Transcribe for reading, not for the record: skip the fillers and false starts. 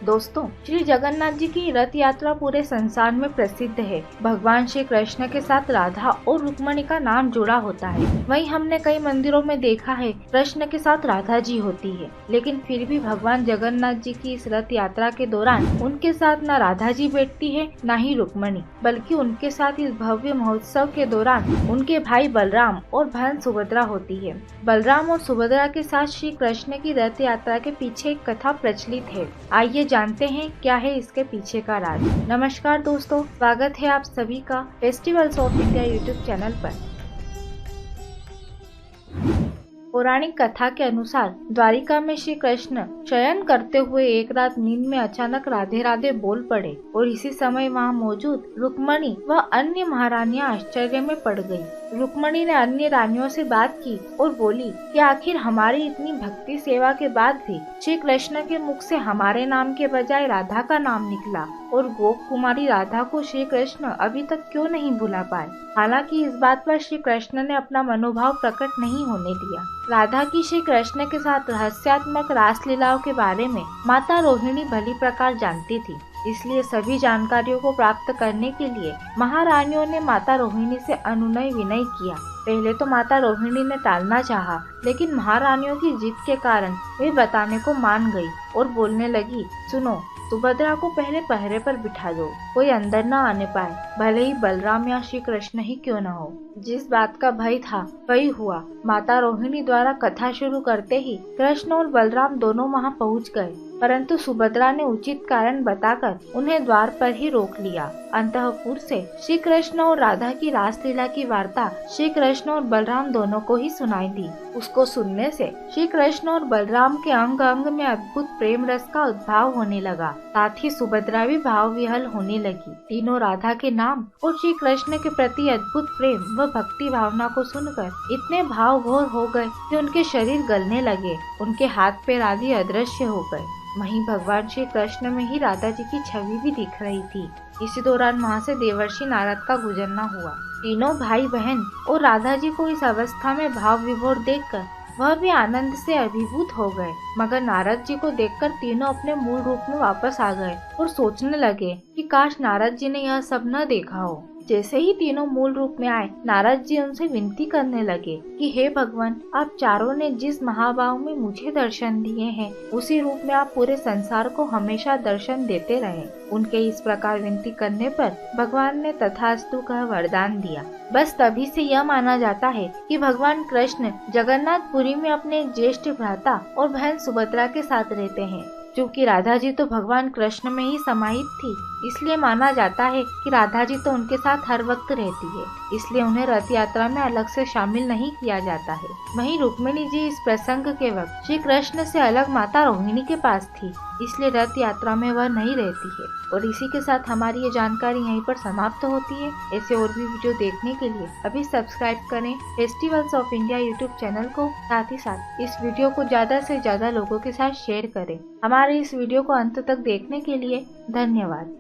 दोस्तों, श्री जगन्नाथ जी की रथ यात्रा पूरे संसार में प्रसिद्ध है। भगवान श्री कृष्ण के साथ राधा और रुक्मणी का नाम जुड़ा होता है। वहीं हमने कई मंदिरों में देखा है कृष्ण के साथ राधा जी होती है, लेकिन फिर भी भगवान जगन्नाथ जी की इस रथ यात्रा के दौरान उनके साथ न राधा जी बैठती है न ही रुक्मणी, बल्कि उनके साथ इस भव्य महोत्सव के दौरान उनके भाई बलराम और बहन सुभद्रा होती है। बलराम और सुभद्रा के साथ श्री कृष्ण की रथ यात्रा के पीछे एक कथा प्रचलित है। आइए जानते हैं क्या है इसके पीछे का राज। नमस्कार दोस्तों, स्वागत है आप सभी का festivals of India YouTube channel पर। पौराणिक कथा के अनुसार द्वारिका में श्री कृष्ण शयन करते हुए एक रात नींद में अचानक राधे राधे बोल पड़े और इसी समय वहां मौजूद रुक्मणी व अन्य महारानियां आश्चर्य में पड़ गयी। रुक्मणी ने अन्य रानियों से बात की और बोली कि आखिर हमारी इतनी भक्ति सेवा के बाद भी श्री कृष्ण के मुख से हमारे नाम के बजाय राधा का नाम निकला और गोप कुमारी राधा को श्री कृष्ण अभी तक क्यों नहीं भुला पाए। हालांकि इस बात पर श्री कृष्ण ने अपना मनोभाव प्रकट नहीं होने दिया। राधा की श्री कृष्ण के साथ रहस्यात्मक रास लीलाओं के बारे में माता रोहिणी भली प्रकार जानती थी, इसलिए सभी जानकारियों को प्राप्त करने के लिए महारानियों ने माता रोहिणी से अनुनय विनय किया। पहले तो माता रोहिणी ने टालना चाहा, लेकिन महारानियों की जिद के कारण वे बताने को मान गई और बोलने लगी, सुनो, सुभद्रा को पहले पहरे पर बिठा दो, कोई अंदर न आने पाए, भले ही बलराम या श्री कृष्ण ही क्यों न हो। जिस बात का भय था वही हुआ। माता रोहिणी द्वारा कथा शुरू करते ही कृष्ण और बलराम दोनों वहां पहुंच गए, परंतु सुभद्रा ने उचित कारण बताकर उन्हें द्वार पर ही रोक लिया। अंतःपुर से श्री कृष्ण और राधा की रासलीला की वार्ता श्री कृष्ण और बलराम दोनों को ही सुनाई दी। उसको सुनने से श्री कृष्ण और बलराम के अंग अंग में अद्भुत प्रेम रस का उद्भाव होने लगा, साथ ही सुभद्रा भी भाव विहल होने लगी। तीनों राधा के नाम और श्री कृष्ण के प्रति अद्भुत प्रेम व भक्ति भावना को सुनकर इतने भावघोर हो गए कि उनके शरीर गलने लगे, उनके हाथ पैर आदि अदृश्य हो गए। वहीं भगवान श्री कृष्ण में ही राधा जी की छवि भी दिख रही थी। इसी दौरान वहां से देवर्षि नारद का गुजरना हुआ। तीनों भाई बहन और राधा जी को इस अवस्था में भाव विभोर देखकर वह भी आनंद से अभिभूत हो गए, मगर नारद जी को देखकर तीनों अपने मूल रूप में वापस आ गए और सोचने लगे कि काश नारद जी ने यह सब न देखा हो। जैसे ही तीनों मूल रूप में आए, नारद जी उनसे विनती करने लगे कि हे भगवान, आप चारों ने जिस महाभाव में मुझे दर्शन दिए हैं, उसी रूप में आप पूरे संसार को हमेशा दर्शन देते रहे। उनके इस प्रकार विनती करने पर भगवान ने तथास्तु कह वरदान दिया। बस तभी से यह माना जाता है कि भगवान कृष्ण जगन्नाथपुरी में अपने ज्येष्ठ भ्राता और बहन सुभद्रा के साथ रहते हैं। क्योंकि राधा जी तो भगवान कृष्ण में ही समाहित थी, इसलिए माना जाता है कि राधा जी तो उनके साथ हर वक्त रहती है, इसलिए उन्हें रथ यात्रा में अलग से शामिल नहीं किया जाता है। वहीं रुक्मिणी जी इस प्रसंग के वक्त श्री कृष्ण से अलग माता रोहिणी के पास थी, इसलिए रथ यात्रा में वह नहीं रहती है। और इसी के साथ हमारी ये जानकारी यहीं पर समाप्त होती है। ऐसे और भी वीडियो देखने के लिए अभी सब्सक्राइब करें festivals of India YouTube channel को, साथ ही साथ इस वीडियो को ज्यादा से ज्यादा लोगों के साथ शेयर करें। हमारे इस वीडियो को अंत तक देखने के लिए धन्यवाद।